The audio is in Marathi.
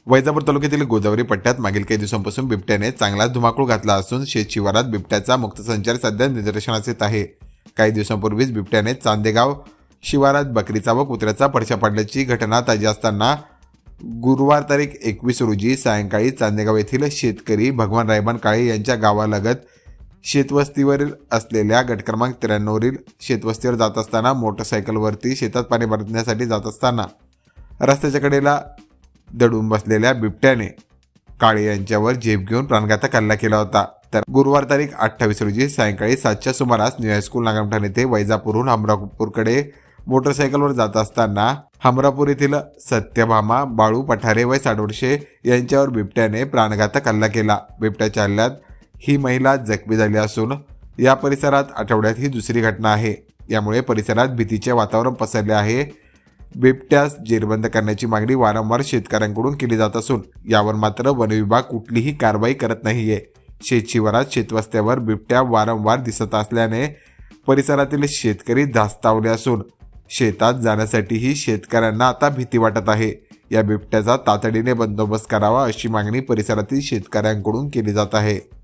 वैजापूर तालुक्यातील गोदावरी पट्ट्यात मागील काही दिवसांपासून बिबट्याने चांगलाच धुमाकूळ घातला असून शेत शिवारात बिबट्याचा मुक्त संचार सध्या निदर्शनास येत आहे। काही दिवसांपूर्वीच बिबट्याने चांदेगाव शिवारात बकरीचा व कुत्र्याचा पडशा पाडल्याची घटना ताजी असताना गुरुवार तारीख 21 रोजी सायंकाळी चांदेगाव येथील शेतकरी भगवान रायबान काळे यांच्या गावालगत शेतवस्तीवरील असलेल्या गट क्रमांक 93 वरील शेतवस्तीवर जात असताना मोटरसायकलवरती शेतात पाणी भरण्यासाठी जात असताना रस्त्याच्या कडेला दडून बसलेल्या बिबट्याने काळे यांच्यावर झेप घेऊन प्राणघातक हल्ला केला होता। तर गुरुवार तारीख 28 रोजी सायंकाळी 7च्या सुमारास न्यू हायस्कूल नागमठाण येथे वैजापूरहून हमरापूरकडे मोटरसायकलवर जात असताना हमरापूर येथील सत्यभामा बाळू पठारे वय 60 वर्षे यांच्यावर बिबट्याने प्राणघातक हल्ला केला। बिबट्याच्या हल्ल्यात ही महिला जखमी झाली असून या परिसरात आठवड्यात ही दुसरी घटना आहे। यामुळे परिसरात भीतीचे वातावरण पसरले आहे। बिबट्यास जेरबंद करण्याची मागणी वारंवार शेतकऱ्यांकडून केली जात असून यावर मात्र वन विभाग कुठलीही कारवाई करत नाहीये। शेतशिवारात शेतवस्त्यावर बिबट्या वारंवार दिसत असल्याने परिसरातील शेतकरी धास्तावले असून शेतात जाण्यासाठीही शेतकऱ्यांना आता भीती वाटत आहे। या बिबट्याचा तातडीने बंदोबस्त करावा अशी मागणी परिसरातील शेतकऱ्यांकडून केली जात आहे।